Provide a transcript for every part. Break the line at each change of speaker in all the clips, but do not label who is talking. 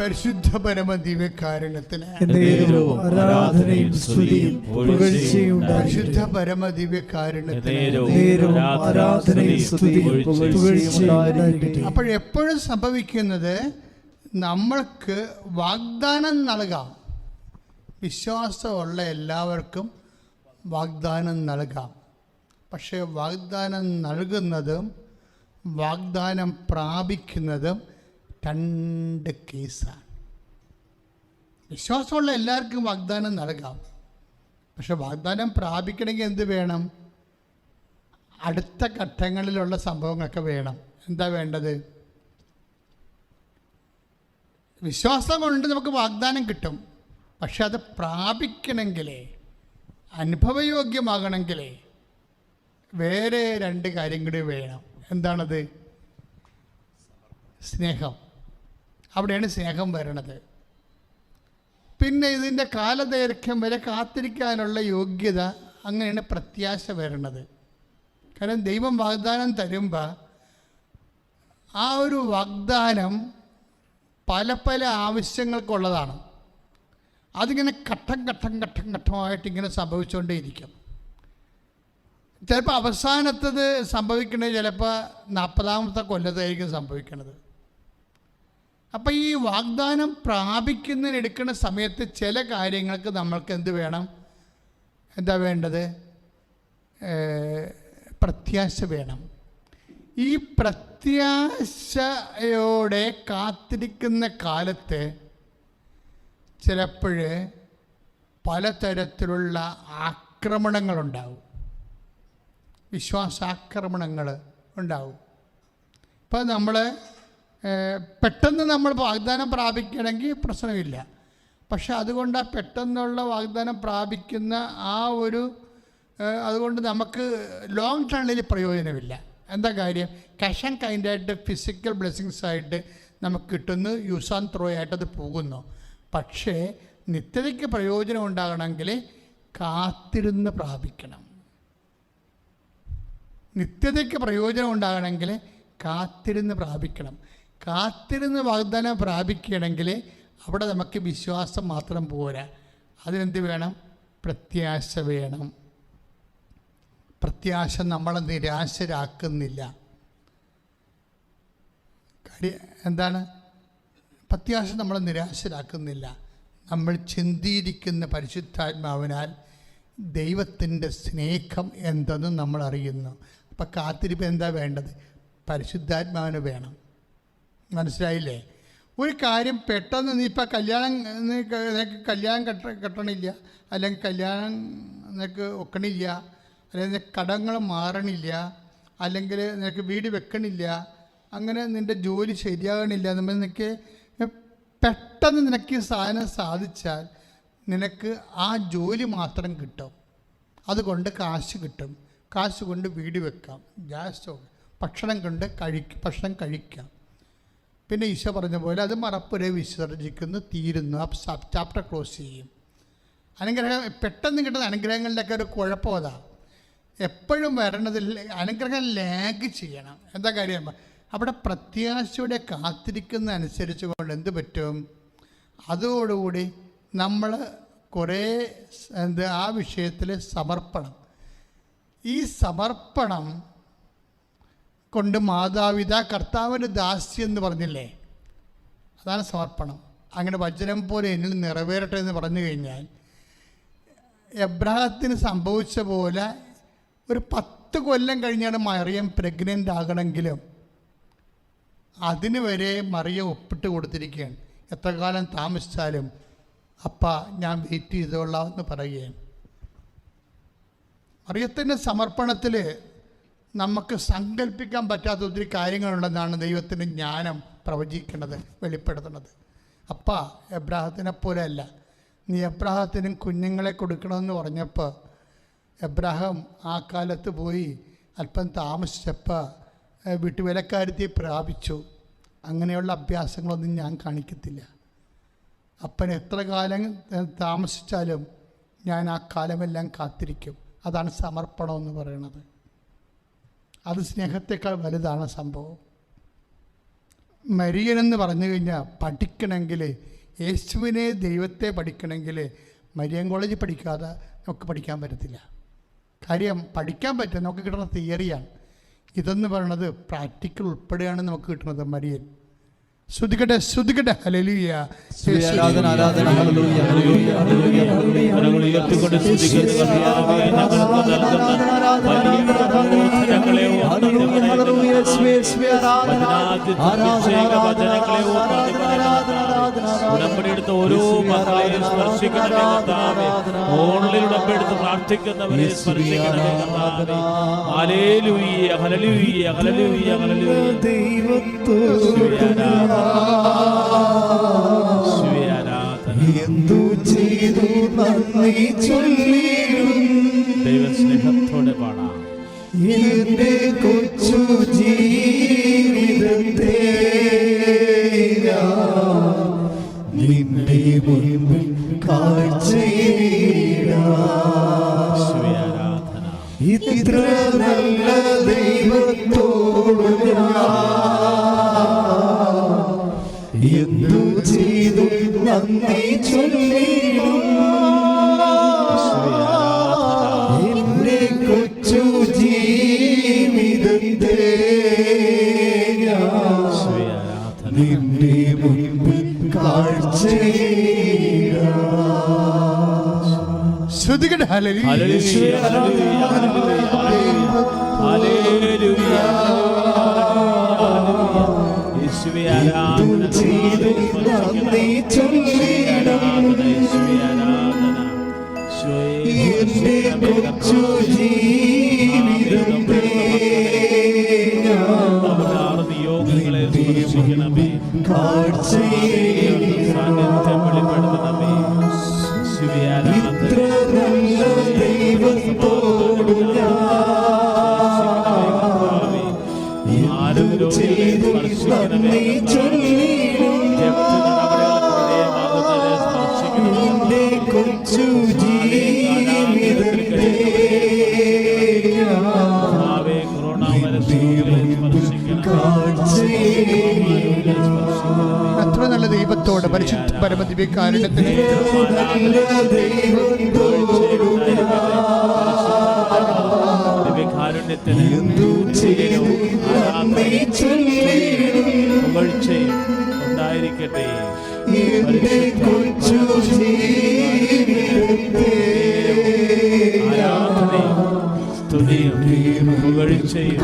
പരിശുദ്ധ പരമ ദിവ്യകാരുണ്യത്തിന്
ആരാധനയും സ്തുതിയും പുകഴ്ചയും
പരിശുദ്ധ പരമ ദിവ്യകാരുണ്യത്തിന്. അപ്പോഴെപ്പോഴും സംഭവിക്കുന്നത് നമ്മൾക്ക് വാഗ്ദാനം നൽകാം. വിശ്വാസമുള്ള എല്ലാവർക്കും വാഗ്ദാനം നൽകാം. പക്ഷേ വാഗ്ദാനം നൽകുന്നതും വാഗ്ദാനം പ്രാപിക്കുന്നതും രണ്ട് കേസാണ്. വിശ്വാസമുള്ള എല്ലാവർക്കും വാഗ്ദാനം നൽകാം. പക്ഷെ വാഗ്ദാനം പ്രാപിക്കണമെങ്കിൽ എന്ത് വേണം? അടുത്ത ഘട്ടങ്ങളിലുള്ള സംഭവങ്ങളൊക്കെ വേണം. എന്താ വേണ്ടത്? വിശ്വാസം കൊണ്ട് നമുക്ക് വാഗ്ദാനം കിട്ടും. പക്ഷെ അത് പ്രാപിക്കണമെങ്കിലേ, അനുഭവയോഗ്യമാകണമെങ്കിലേ വേറെ രണ്ട് കാര്യം കൂടി വേണം. എന്താണത്? സ്നേഹം. അവിടെയാണ് സ്നേഹം വരണത്. പിന്നെ ഇതിൻ്റെ കാലദൈർഘ്യം വരെ കാത്തിരിക്കാനുള്ള യോഗ്യത, അങ്ങനെയാണ് പ്രത്യാശ വരണത്. കാരണം ദൈവം വാഗ്ദാനം തരുമ്പോൾ ആ ഒരു വാഗ്ദാനം പല പല ആവശ്യങ്ങൾക്കുള്ളതാണ്. അതിങ്ങനെ ഘട്ടമായിട്ട് ഇങ്ങനെ സംഭവിച്ചുകൊണ്ടേയിരിക്കും. ചിലപ്പോൾ അവസാനത്തത് സംഭവിക്കുന്നത് ചിലപ്പോൾ 40ാമത്തെ കൊല്ലത്തായിരിക്കും സംഭവിക്കുന്നത്. അപ്പം ഈ വാഗ്ദാനം പ്രാപിക്കുന്നതിന് എടുക്കുന്ന സമയത്ത് ചില കാര്യങ്ങൾക്ക് നമ്മൾക്ക് എന്ത് വേണം? എന്താ വേണ്ടത്? പ്രത്യാശ വേണം. ഈ പ്രത്യാശയോടെ കാത്തിരിക്കുന്ന കാലത്ത് ചിലപ്പോൾ പലതരത്തിലുള്ള ആക്രമണങ്ങളുണ്ടാവും, വിശ്വാസാക്രമണങ്ങൾ ഉണ്ടാവും. ഇപ്പം നമ്മൾ പെട്ടെന്ന് നമ്മൾ വാഗ്ദാനം പ്രാപിക്കണമെങ്കിൽ പ്രശ്നമില്ല. പക്ഷെ അതുകൊണ്ട് ആ പെട്ടെന്നുള്ള വാഗ്ദാനം പ്രാപിക്കുന്ന ആ ഒരു അതുകൊണ്ട് നമുക്ക് ലോങ് ടേണിൽ പ്രയോജനമില്ല. എന്താ കാര്യം? ക്യാഷ് ആൻഡ് കൈൻഡായിട്ട് ഫിസിക്കൽ ബ്ലെസ്സിങ്സ് ആയിട്ട് നമുക്ക് കിട്ടുന്നു, യൂസ് ആൻഡ് ത്രോ ആയിട്ടത് പോകുന്നു. പക്ഷേ നിത്യതയ്ക്ക് പ്രയോജനം ഉണ്ടാകണമെങ്കിൽ കാത്തിരുന്ന് പ്രാപിക്കണം. നിത്യതയ്ക്ക് പ്രയോജനം ഉണ്ടാകണമെങ്കിൽ കാത്തിരുന്ന് പ്രാപിക്കണം. കാത്തിരുന്ന് വാഗ്ദാനം പ്രാപിക്കണമെങ്കിൽ അവിടെ നമുക്ക് വിശ്വാസം മാത്രം പോരാ. അതിനെന്ത് വേണം? പ്രത്യാശ വേണം. പ്രത്യാശ നമ്മളെ നിരാശരാക്കുന്നില്ല. എന്താണ്? പ്രത്യാശ നമ്മളെ നിരാശരാക്കുന്നില്ല. നമ്മൾ ചിന്തിയിരിക്കുന്ന പരിശുദ്ധാത്മാവിനാൽ ദൈവത്തിൻ്റെ സ്നേഹം എന്തെന്ന് നമ്മൾ അറിയുന്നു. അപ്പം കാത്തിരിപ്പ് എന്താ വേണ്ടത്? പരിശുദ്ധാത്മാവിന് വേണം. മനസ്സിലായില്ലേ? ഒരു കാര്യം പെട്ടെന്ന് നീ ഇപ്പം കല്യാണം കെട്ടണില്ല, അല്ലെങ്കിൽ കല്യാണം നിനക്ക് ഒക്കണില്ല, അല്ലെങ്കിൽ കടങ്ങൾ മാറണില്ല, അല്ലെങ്കിൽ നിനക്ക് വീട് വെക്കണില്ല, അങ്ങനെ നിൻ്റെ ജോലി ശരിയാകണില്ല നമ്മൾ നിനക്ക് പെട്ടെന്ന് നിനക്ക് ഈ സാധനം സാധിച്ചാൽ നിനക്ക് ആ ജോലി മാത്രം കിട്ടും. അതുകൊണ്ട് കാശ് കിട്ടും. കാശ് കൊണ്ട് വീട് വെക്കാം, ഗ്യാസ്, ഭക്ഷണം കഴിക്കാം. പിന്നെ ഈശോ പറഞ്ഞ പോലെ അത് മറപ്പുര വിസർജിക്കുന്നു, തീരുന്നു. ആ ചാപ്റ്റർ ക്ലോസ് ചെയ്യും. അനുഗ്രഹം പെട്ടെന്ന് കിട്ടുന്ന അനുഗ്രഹങ്ങളിലൊക്കെ ഒരു കുഴപ്പം അതാ. എപ്പോഴും വരണതിൽ അനുഗ്രഹം ലാഗ് ചെയ്യണം. എന്താ കാര്യം? അവിടെ പ്രത്യാശയോടെ കാത്തിരിക്കുന്ന അനുസരിച്ച് കൊണ്ട് എന്ത് പറ്റും? അതോടുകൂടി നമ്മൾ കുറേ ആ വിഷയത്തിൽ സമർപ്പണം. ഈ സമർപ്പണം കൊണ്ട് മാതാപിതാ കർത്താവിൻ്റെ ദാസ്യം എന്ന് പറഞ്ഞില്ലേ, അതാണ് സമർപ്പണം. അങ്ങനെ വചനം പോലെ എന്നിൽ നിറവേറട്ടെ എന്ന് പറഞ്ഞു കഴിഞ്ഞാൽ എബ്രാഹത്തിന് സംഭവിച്ച പോലെ ഒരു 10 കൊല്ലം കഴിഞ്ഞാണ് മറിയം പ്രഗ്നൻ്റ് ആകണമെങ്കിലും അതിന് വരെ മറിയം ഒപ്പിട്ട് കൊടുത്തിരിക്കുകയാണ്. എത്ര കാലം താമസിച്ചാലും അപ്പാ ഞാൻ വെയിറ്റ് ചെയ്തോളാം എന്ന് പറയുകയാണ്. മറിയത്തിൻ്റെ സമർപ്പണത്തിൽ നമുക്ക് സങ്കല്പിക്കാൻ പറ്റാത്ത ഒത്തിരി കാര്യങ്ങളുണ്ടെന്നാണ് ദൈവത്തിൻ്റെ ജ്ഞാനം പ്രവചിക്കുന്നത്, വെളിപ്പെടുത്തുന്നത്. അപ്പാ എബ്രാഹത്തിനെ പോലെ അല്ല, നീ എബ്രാഹത്തിനും കുഞ്ഞുങ്ങളെ കൊടുക്കണമെന്ന് പറഞ്ഞപ്പോൾ എബ്രാഹാം ആ കാലത്ത് പോയി അല്പം താമസിച്ചപ്പോൾ വീട്ടുവേലക്കാരത്തെ പ്രാപിച്ചു. അങ്ങനെയുള്ള അഭ്യാസങ്ങളൊന്നും ഞാൻ കാണിക്കത്തില്ല. അപ്പൻ എത്ര കാലം താമസിച്ചാലും ഞാൻ ആ കാലമെല്ലാം കാത്തിരിക്കും. അതാണ് സമർപ്പണം എന്ന് പറയുന്നത്. അത് സ്നേഹത്തെക്കാൾ വലുതാണ് സംഭവം. മരിയനെന്ന് പറഞ്ഞു കഴിഞ്ഞാൽ പഠിക്കണമെങ്കിൽ, യേശുവിനെ ദൈവത്തെ പഠിക്കണമെങ്കിൽ മരിയൻ കോളേജിൽ പഠിക്കാതെ നമുക്ക് പഠിക്കാൻ പറ്റത്തില്ല. കാര്യം പഠിക്കാൻ പറ്റും, നമുക്ക് കിട്ടുന്ന തിയറിയാണ്. ഇതെന്ന് പറയുന്നത് പ്രാക്ടിക്കൽ ഉൾപ്പെടെയാണ് നമുക്ക് കിട്ടുന്നത്. മരിയൻ ശ്രുതികട്ടെ ശ്രുതികട്ടെ. ഹല്ലേലൂയ.
ആരാധന ആരാധന ഹല്ലേലൂയ ഹല്ലേലൂയ ഹല്ലേലൂയ ഹല്ലേലൂയ. ഉയർത്തിക്കൊണ്ട് സ്തുതിക്കുന്നു കർത്താവേ, ഞങ്ങൾക്ക് നൽകുന്ന വലിയ പ്രബോധനങ്ങളെ ഹല്ലേലൂയ യേശുവേ യേശുവേ ആരാധന ആരാധന വചനങ്ങളെ ഉടമ്പടിയെടുത്ത ഓരോ മക്കളെയും സ്പർശിക്കണമേ കർത്താവേ. ഓൺലൈൻ ഉടമ്പടിയെടുത്ത് പ്രാർത്ഥിക്കുന്നവരെ സ്പർശിക്കണമേ കർത്താവേ. ഹല്ലേലൂയ ഹല്ലേലൂയ ഹല്ലേലൂയ ഹല്ലേലൂയ. ദൈവത്തോട് എന്തു ചെയ്തു നന്ദി ചൊല്ലിടും. ദൈവസ്നേഹത്തോടെ പാടാം. എന്റെ കൊച്ചു ജീവിതത്തെ നിന്റെ മുൻപിൽ കാഴ്ചയിടാം. ഇത്ര നല്ല ദൈവത്തോട് എന്തു ചെയ്തു നന്ദി ചൊല്ലിടും. എന്റെ കൊച്ചു ജീവിതത്തെ നിന്റെ മുൻപിൽ കാഴ്ചയിടാം.
ശ്രുതികട്ടെ. ഹല്ലേലൂയ
ഹല്ലേലൂയ ഹല്ലേലൂയ. യേശുവേ ആരാധന ചെയ്തു നന്ദി ചൊല്ലിടും. യേശുവേ ആരാധന. എന്റെ കൊച്ചു ജീവിതത്തെ യോഗങ്ങളെ സ്പർശിക്കണമേ, സാന്നിധ്യം വെളിപ്പെടുത്തണമേ. യേശുവേ ആരാധന. ദൈവത്തോട് സ്പർശിക്കണമേ. കൊച്ചു ജീവിതത്തെ കൊറോണ വൈറസ്
അത്ര നല്ല ദൈവത്തോട് പരിശുദ്ധ പരമദിവ്യകാരുണ്യത്തിന്
പുകഴ്ചയും ഉണ്ടായിരിക്കട്ടെ. ആരാധനയും സ്തുതിയും പുകഴ്ചയും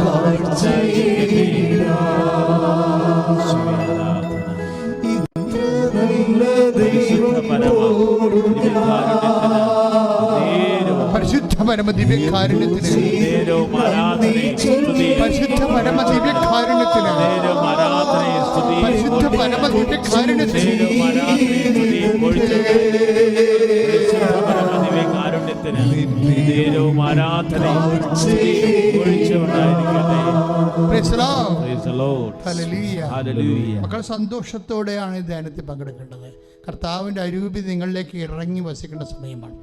പരിശുദ്ധ പരമദിവ്യകാരുണ്യത്തിന് പരിശുദ്ധ പരമദിവ്യകാരുണ്യത്തിന് പരിശുദ്ധ പരമദിവ്യകാരുണ്യത്തിന് മക്കൾ സന്തോഷത്തോടെയാണ് ഈ ധ്യാനത്തിൽ പങ്കെടുക്കേണ്ടത്. കർത്താവിൻ്റെ അരൂപി നിങ്ങളിലേക്ക് ഇറങ്ങി വസിക്കേണ്ട സമയമാണ്.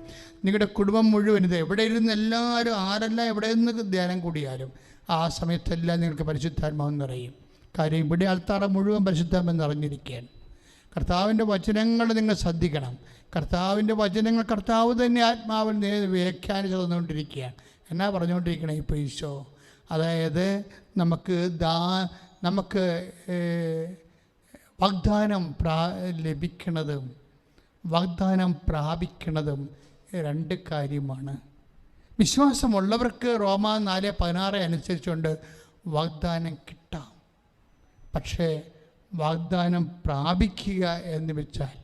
നിങ്ങളുടെ കുടുംബം മുഴുവൻ ഇത് എവിടെ ഇരുന്ന് എല്ലാവരും ആരെല്ലാം എവിടെ നിന്ന് ധ്യാനം കൂടിയാലും ആ സമയത്തെല്ലാം നിങ്ങൾക്ക് പരിശുദ്ധാത്മാവ് നിറയും. കാര്യം ഇവിടെ ആൾത്താറ മുഴുവൻ പരിശുദ്ധാത്മാവ് നിറഞ്ഞിരിക്കുകയാണ്. കർത്താവിൻ്റെ വചനങ്ങൾ നിങ്ങൾ ശ്രദ്ധിക്കണം. കർത്താവിൻ്റെ വചനങ്ങൾ കർത്താവ് തന്നെ ആത്മാവിൽ വ്യാഖ്യാനിച്ച് തന്നുകൊണ്ടിരിക്കുകയാണ്. എന്നാ പറഞ്ഞുകൊണ്ടിരിക്കണം ഇപ്പോൾ ഈശോ? അതായത് നമുക്ക് വാഗ്ദാനം ലഭിക്കുന്നതും വാഗ്ദാനം പ്രാപിക്കുന്നതും രണ്ട് കാര്യമാണ്. വിശ്വാസമുള്ളവർക്ക് റോമ 4:16 അനുസരിച്ചുകൊണ്ട് വാഗ്ദാനം കിട്ടാം. പക്ഷേ വാഗ്ദാനം പ്രാപിക്കുക എന്ന് വെച്ചാൽ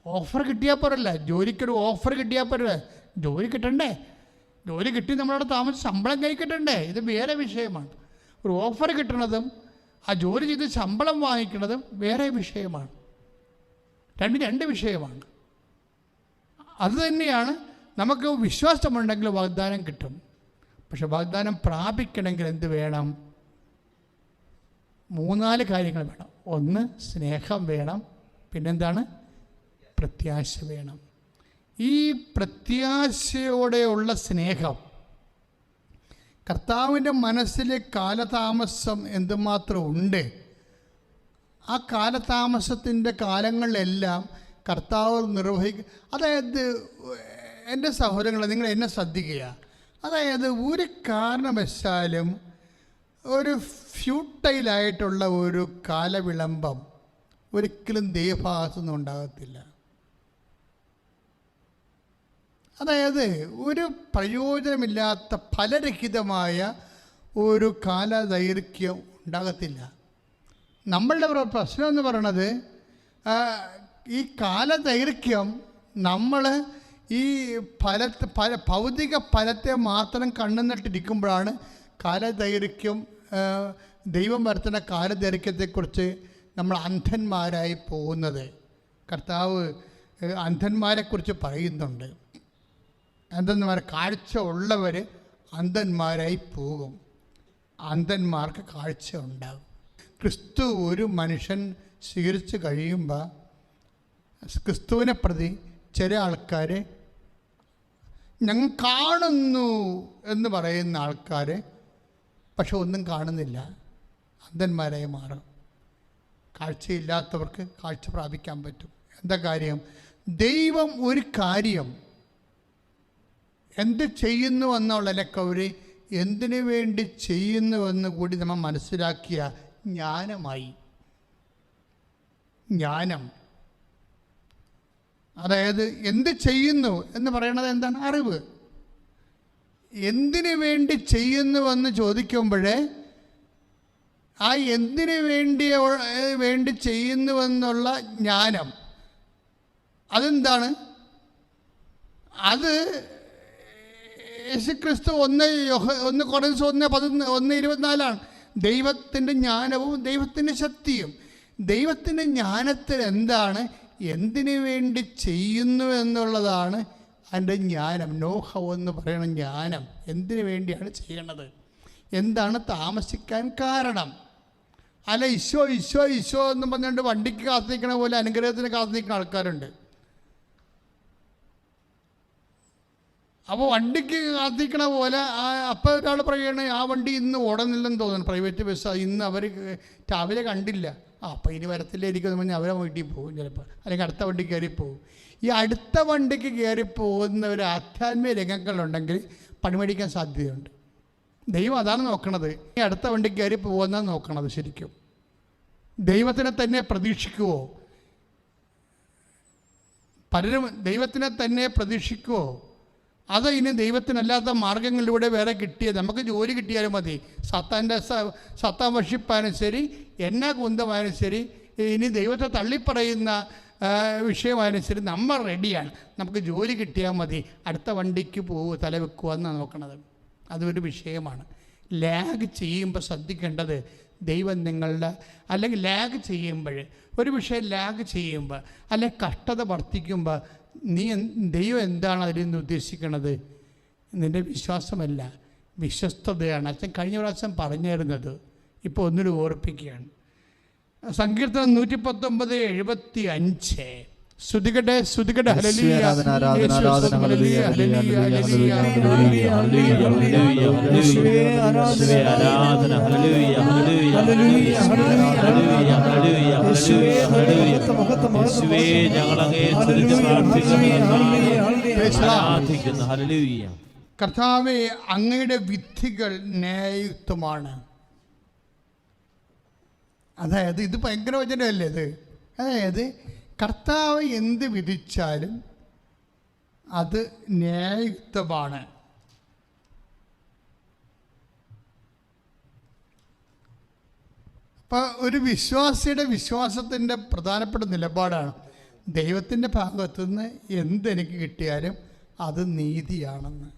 ഓഫർ കിട്ടിയാൽ പോരല്ല. ജോലിക്കൊരു ഓഫർ കിട്ടിയാൽ പോരല്ല. ജോലി കിട്ടണ്ടേ? ജോലി കിട്ടി നമ്മളവിടെ താമസിച്ച് ശമ്പളം കൈ കിട്ടണ്ടേ? ഇത് വേറെ വിഷയമാണ്. ഒരു ഓഫർ കിട്ടുന്നതും ആ ജോലി ചെയ്ത് ശമ്പളം വാങ്ങിക്കുന്നതും വേറെ വിഷയമാണ്. രണ്ട് വിഷയമാണ്. അതുതന്നെയാണ് നമുക്ക് വിശ്വാസമുണ്ടെങ്കിൽ വാഗ്ദാനം കിട്ടും. പക്ഷെ വാഗ്ദാനം പ്രാപിക്കണമെങ്കിൽ എന്ത് വേണം? 3-4 കാര്യങ്ങൾ വേണം. ഒന്ന്, സ്നേഹം വേണം. പിന്നെന്താണ്? പ്രത്യാശ വേണം. ഈ പ്രത്യാശയോടെയുള്ള സ്നേഹം കർത്താവിൻ്റെ മനസ്സിലെ കാലതാമസം എന്തുമാത്രം ഉണ്ട് ആ കാലതാമസത്തിൻ്റെ കാലങ്ങളിലെല്ലാം കർത്താവ് നിർവഹിക്കുക. അതായത് എൻ്റെ സഹോദരങ്ങളെ, നിങ്ങൾ എന്നെ ശ്രദ്ധിക്കുക. അതായത് ഒരു കാരണവശാലും ഒരു ഫ്യൂട്ടൈലായിട്ടുള്ള ഒരു കാലവിളംബം ഒരിക്കലും ദൈവഭാഗത്തുനിന്നും ഉണ്ടാകത്തില്ല. അതായത് ഒരു പ്രയോജനമില്ലാത്ത ഫലരഹിതമായ ഒരു കാലദൈർഘ്യം ഉണ്ടാകത്തില്ല. നമ്മളുടെ പ്രശ്നം എന്ന് പറയണത് ഈ കാലദൈർഘ്യം നമ്മൾ ഈ ഭൗതിക ഫലത്തെ മാത്രം കണ്ണുനട്ടിരിക്കുമ്പോഴാണ് കാലദൈർഘ്യം, ദൈവം വരുത്തുന്ന കാലദൈർഘ്യത്തെക്കുറിച്ച് നമ്മൾ അന്ധന്മാരായി പോകുന്നത്. കർത്താവ് അന്ധന്മാരെക്കുറിച്ച് പറയുന്നുണ്ട്. കാഴ്ച ഉള്ളവർ അന്ധന്മാരായി പോകും. അന്ധന്മാർക്ക് കാഴ്ച ഉണ്ടാകും. ക്രിസ്തു ഒരു മനുഷ്യൻ സ്വീകരിച്ച് കഴിയുമ്പോൾ ക്രിസ്തുവിനെ പ്രതി ചില ആൾക്കാർ ഞങ്ങൾ കാണുന്നു എന്ന് പറയുന്ന ആൾക്കാർ പക്ഷെ ഒന്നും കാണുന്നില്ല, അന്ധന്മാരായി മാറും. കാഴ്ചയില്ലാത്തവർക്ക് കാഴ്ച പ്രാപിക്കാൻ പറ്റും. എന്താ കാര്യം? ദൈവം ഒരു കാര്യം എന്ത് ചെയ്യുന്നു എന്നുള്ളതിലൊക്കെ അവർ എന്തിനു വേണ്ടി ചെയ്യുന്നുവെന്ന് കൂടി നമ്മൾ മനസ്സിലാക്കിയ ജ്ഞാനമായി. ജ്ഞാനം, അതായത് എന്ത് ചെയ്യുന്നു എന്ന് പറയുന്നത് എന്താണ്? അറിവ്. എന്തിനു വേണ്ടി ചെയ്യുന്നുവെന്ന് ചോദിക്കുമ്പോഴേ ആ എന്തിനു വേണ്ടി ചെയ്യുന്നുവെന്നുള്ള ജ്ഞാനം അതെന്താണ്? അത് യേശുക്രിസ്തു 1 കൊരിന്ത്യർ 1:24 ദൈവത്തിൻ്റെ ജ്ഞാനവും ദൈവത്തിൻ്റെ ശക്തിയും. ദൈവത്തിൻ്റെ ജ്ഞാനത്തിൽ എന്താണ്? എന്തിനു വേണ്ടി ചെയ്യുന്നു എന്നുള്ളതാണ് അതിൻ്റെ ജ്ഞാനം. നോഹ എന്ന് പറയുന്ന ജ്ഞാനം എന്തിനു വേണ്ടിയാണ് ചെയ്യണത്, എന്താണ് താമസിക്കാൻ കാരണം. അല്ല ഈശോ ഈശോ ഈശോ എന്ന് പറഞ്ഞുകൊണ്ട് വണ്ടിക്ക് കാത്തിരിക്കണ പോലെ അനുഗ്രഹത്തിന് കാത്തിരിക്കുന്ന ആൾക്കാരുണ്ട്. അപ്പോൾ വണ്ടിക്ക് കാത്തിരിക്കണ പോലെ അപ്പോൾ ഒരാൾ പറയണേ ആ വണ്ടി ഇന്ന് ഓടുന്നില്ലെന്ന് തോന്നുന്നു, പ്രൈവറ്റ് ബസ് ഇന്ന് അവർ രാവിലെ കണ്ടില്ല, അപ്പോൾ ഇനി വരത്തില്ലായിരിക്കും എന്ന് പറഞ്ഞാൽ അവരെ വീട്ടിൽ പോകും ചിലപ്പോൾ, അല്ലെങ്കിൽ അടുത്ത വണ്ടി കയറിപ്പോകും. ഈ അടുത്ത വണ്ടിക്ക് കയറിപ്പോകുന്ന ഒരു ആധ്യാത്മിക രംഗങ്ങളുണ്ടെങ്കിൽ പണിമേടിക്കാൻ സാധ്യതയുണ്ട്. ദൈവം അതാണ് നോക്കണത്. ഈ അടുത്ത വണ്ടിക്ക് കയറി പോകുന്നതാണ് നോക്കണത്. ശരിക്കും ദൈവത്തിനെ തന്നെ പ്രതീക്ഷിക്കുവോ? പലരും ദൈവത്തിനെ തന്നെ പ്രതീക്ഷിക്കുവോ? അത് ഇനി ദൈവത്തിനല്ലാത്ത മാർഗങ്ങളിലൂടെ വേറെ കിട്ടിയത് നമുക്ക് ജോലി കിട്ടിയാലും മതി. സത്താൻ വർഷിപ്പാനും ശരി, എന്നാ കുന്തമായാലും ശരി, ഇനി ദൈവത്തെ തള്ളിപ്പറയുന്ന വിഷയമായാലും ശരി, നമ്മൾ റെഡിയാണ്. നമുക്ക് ജോലി കിട്ടിയാൽ മതി, അടുത്ത വണ്ടിക്ക് തല വെക്കുക എന്നാണ് നോക്കണത്. അതൊരു വിഷയമാണ്. ലാഗ് ചെയ്യുമ്പോൾ ശ്രദ്ധിക്കേണ്ടത് ദൈവം നിങ്ങളുടെ, അല്ലെങ്കിൽ ലാഗ് ചെയ്യുമ്പോൾ ഒരു വിഷയം ലാഗ് ചെയ്യുമ്പോൾ അല്ലെങ്കിൽ കഷ്ടത വർദ്ധിക്കുമ്പോൾ ദൈവം എന്താണ് അതിൽ നിന്ന് ഉദ്ദേശിക്കുന്നത്? നിൻ്റെ വിശ്വാസമല്ല, വിശ്വസ്തതയാണ്. അച്ഛൻ കഴിഞ്ഞ പ്രാവശ്യം പറഞ്ഞിരുന്നത് ഇപ്പോൾ ഒന്നിനും ഓർപ്പിക്കുകയാണ്. സങ്കീർത്തനം 119:75 സ്തുതികട്ടെ സ്തുതികട്ടെ ഹല്ലേലൂയ കർത്താവേ, അങ്ങയുടെ വിധികൾ ന്യായയുക്തമാണ്. അതായത് ഇത് ഭയങ്കര വചനമല്ലേ ഇത്? അതായത് കർത്താവ് എന്ത് വിധിച്ചാലും അത് ന്യായയുക്തമാണ്. അപ്പോൾ ഒരു വിശ്വാസിയുടെ വിശ്വാസത്തിൻ്റെ പ്രധാനപ്പെട്ട നിലപാടാണ് ദൈവത്തിൻ്റെ ഭാഗത്തുനിന്ന് എന്തെനിക്ക് കിട്ടിയാലും അത് നീതിയാണെന്ന്.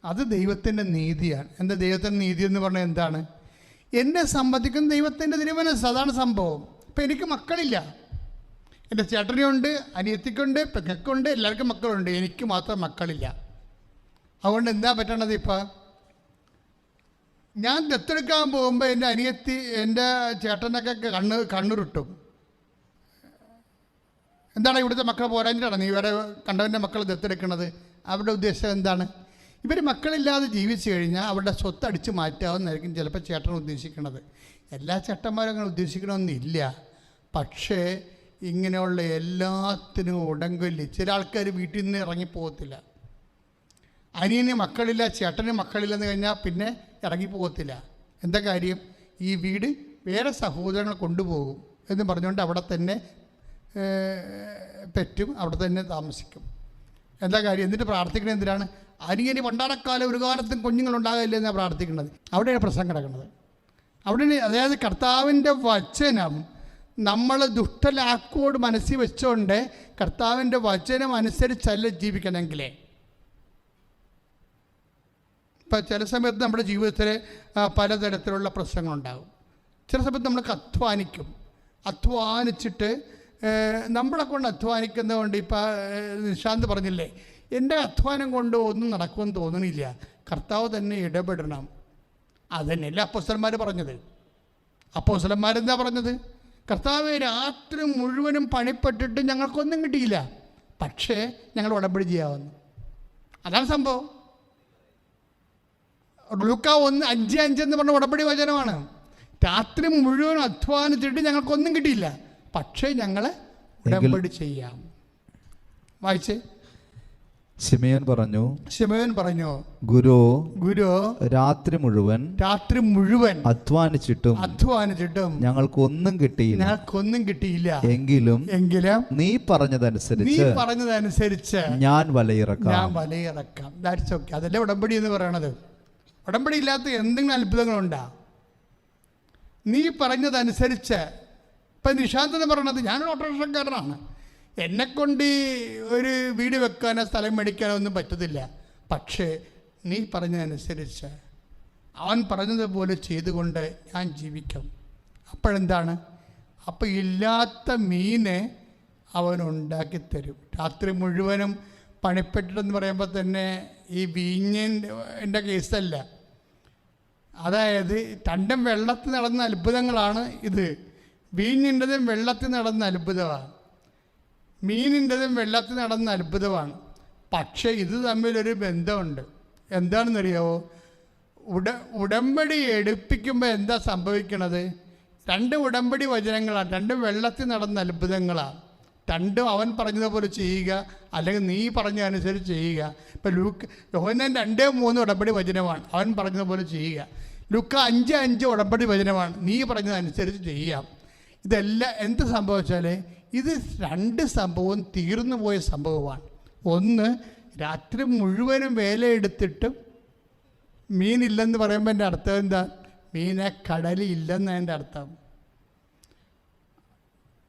അത് ദൈവത്തിൻ്റെ നീതിയാണ്. എന്താ ദൈവത്തിൻ്റെ നീതി എന്ന് പറഞ്ഞാൽ എന്താണ്? എന്നെ സംബന്ധിക്കുന്ന ദൈവത്തിൻ്റെ തിരുമനസ്സ്, അതാണ് സംഭവം. ഇപ്പം എനിക്ക് മക്കളില്ല, എൻ്റെ ചേട്ടനുണ്ട്, അനിയത്തിക്കുണ്ട്, പെങ്ങൾക്കുണ്ട്, എല്ലാവർക്കും മക്കളുണ്ട്, എനിക്ക് മാത്രം മക്കളില്ല. അതുകൊണ്ട് എന്താ പറ്റണത്? ഇപ്പം ഞാൻ ദത്തെടുക്കാൻ പോകുമ്പോൾ എൻ്റെ അനിയത്തി എൻ്റെ ചേട്ടനൊക്കെ കണ്ണുരുട്ടും. എന്താണ് ഇവിടുത്തെ മക്കളെ പോരാഞ്ഞിട്ടാണ് നീ വേറെ കണ്ടവൻ്റെ മക്കൾ ദത്തെടുക്കുന്നത്? അവരുടെ ഉദ്ദേശം എന്താണ്? ഇവർ മക്കളില്ലാതെ ജീവിച്ചു കഴിഞ്ഞാൽ അവരുടെ സ്വത്ത് അടിച്ചു മാറ്റാമെന്നായിരിക്കും ചിലപ്പോൾ ചേട്ടൻ ഉദ്ദേശിക്കുന്നത്. എല്ലാ ചേട്ടന്മാരും അങ്ങനെ ഉദ്ദേശിക്കണമെന്നില്ല. പക്ഷേ ഇങ്ങനെയുള്ള എല്ലാത്തിനും ഉടങ്കൊല്ലി. ചില ആൾക്കാർ വീട്ടിൽ നിന്ന് ഇറങ്ങിപ്പോകത്തില്ല. അനിയന് മക്കളില്ല, ചേട്ടന് മക്കളില്ലെന്ന് കഴിഞ്ഞാൽ പിന്നെ ഇറങ്ങിപ്പോകത്തില്ല. എന്താ കാര്യം? ഈ വീട് വേറെ സഹോദരങ്ങൾ കൊണ്ടുപോകും എന്ന് പറഞ്ഞുകൊണ്ട് അവിടെ തന്നെ പെറ്റും അവിടെ തന്നെ താമസിക്കും. എന്താ കാര്യം? എന്നിട്ട് പ്രാർത്ഥിക്കുന്നത് എന്തിനാണ്? അനിയന് പണ്ടാരക്കാലം ഒരു കാലത്തും കുഞ്ഞുങ്ങളുണ്ടാകില്ല എന്നാണ് പ്രാർത്ഥിക്കുന്നത്. അവിടെയാണ് പ്രശ്നം കിടക്കുന്നത്. അവിടെ അതായത് കർത്താവിൻ്റെ വചനം നമ്മൾ ദുഷ്ടലാക്കോട് മനസ്സിൽ വെച്ചുകൊണ്ട് കർത്താവിൻ്റെ വചനം അനുസരിച്ചല്ല ജീവിക്കണമെങ്കിലേ. ഇപ്പം ചില സമയത്ത് നമ്മുടെ ജീവിതത്തിൽ പലതരത്തിലുള്ള പ്രശ്നങ്ങളുണ്ടാകും. ചില സമയത്ത് നമ്മൾക്ക് അധ്വാനിച്ചിട്ട് നമ്മളെ കൊണ്ട് അധ്വാനിക്കുന്നതുകൊണ്ട് ഇപ്പം നിശാന്ത് പറഞ്ഞില്ലേ, എൻ്റെ അധ്വാനം കൊണ്ട് ഒന്നും നടക്കുമെന്ന് തോന്നണില്ല, കർത്താവ് തന്നെ ഇടപെടണം. അതന്നെയല്ലേ അപ്പോസ്തലന്മാർ പറഞ്ഞത്. അപ്പോസ്തലന്മാരെന്താ പറഞ്ഞത്? കർത്താവ് രാത്രി മുഴുവനും പണിപ്പെട്ടിട്ട് ഞങ്ങൾക്കൊന്നും കിട്ടിയില്ല, പക്ഷേ ഞങ്ങൾ ഉടമ്പടി ചെയ്യാമെന്ന്. അതാണ് സംഭവം. ലൂക്ക 1:5 എന്ന് പറഞ്ഞ ഉടമ്പടി വചനമാണ്. രാത്രി മുഴുവൻ അധ്വാനിച്ചിട്ട് ഞങ്ങൾക്കൊന്നും കിട്ടിയില്ല, പക്ഷേ ഞങ്ങൾ ഉടമ്പടി ചെയ്യാം. വായിച്ചേ.
ശിമയോൻ പറഞ്ഞു, ഗുരു രാത്രി മുഴുവൻ അധ്വാനിച്ചിട്ടും ഞങ്ങൾക്കൊന്നും കിട്ടിയില്ല. എങ്കിലും നീ പറഞ്ഞതനുസരിച്ച് ഞാൻ വലയിറക്കാം.
That's okay. അതല്ലേ ഉടമ്പടി എന്ന് പറയണത്. ഉടമ്പടി ഇല്ലാത്ത എന്തെങ്കിലും അത്ഭുതങ്ങളുണ്ടാ? നീ പറഞ്ഞതനുസരിച്ച്. ഇപ്പം നിശാന്ത് എന്ന് പറയണത്, ഞാനൊരു ഓട്ടോറിക്ഷക്കാരനാണ്, എന്നെക്കൊണ്ട് ഒരു വീട് വെക്കാനോ സ്ഥലം മേടിക്കാനോ ഒന്നും പറ്റത്തില്ല, പക്ഷേ നീ പറഞ്ഞതനുസരിച്ച് അവൻ പറഞ്ഞതുപോലെ ചെയ്തുകൊണ്ട് ഞാൻ ജീവിക്കും. അപ്പോഴെന്താണ്? അപ്പോൾ ഇല്ലാത്ത മീനെ അവനുണ്ടാക്കിത്തരും. രാത്രി മുഴുവനും പണിപ്പെട്ടിട്ടെന്ന് പറയുമ്പോൾ തന്നെ ഈ വീഞ്ഞിൻ്റെ കേസല്ല. അതായത് രണ്ടും വെള്ളത്തിൽ നടന്ന അത്ഭുതങ്ങളാണ് ഇത്. വീഞ്ഞിൻ്റെതും വെള്ളത്തിൽ നടന്ന അത്ഭുതമാണ്, മീനിൻ്റെതും വെള്ളത്തിൽ നടന്ന അത്ഭുതമാണ്. പക്ഷേ ഇത് തമ്മിലൊരു ബന്ധമുണ്ട്. എന്താണെന്നറിയാവോ? ഉടമ്പടി എടുപ്പിക്കുമ്പോൾ എന്താ സംഭവിക്കണത്? രണ്ട് ഉടമ്പടി വചനങ്ങളാണ്, രണ്ടും വെള്ളത്തിൽ നടന്ന അത്ഭുതങ്ങളാണ്. രണ്ടും അവൻ പറഞ്ഞതുപോലെ ചെയ്യുക, അല്ലെങ്കിൽ നീ പറഞ്ഞതനുസരിച്ച് ചെയ്യുക. ഇപ്പം യോഹന്നാൻ 2:3 ഉടമ്പടി വചനമാണ്, അവൻ പറഞ്ഞതുപോലെ ചെയ്യുക. ലൂക്ക 5:5 ഉടമ്പടി വചനമാണ്, നീ പറഞ്ഞതനുസരിച്ച് ചെയ്യാം. ഇതെല്ലാം എന്ത് സംഭവിച്ചാൽ ഇത് രണ്ട് സംഭവവും തീർന്നു പോയ സംഭവമാണ്. ഒന്ന്, രാത്രി മുഴുവനും വേലയെടുത്തിട്ടും മീനില്ലെന്ന് പറയുമ്പോൾ എൻ്റെ അർത്ഥം എന്താ? മീനെ കടലില്ലെന്ന് എൻ്റെ അർത്ഥം.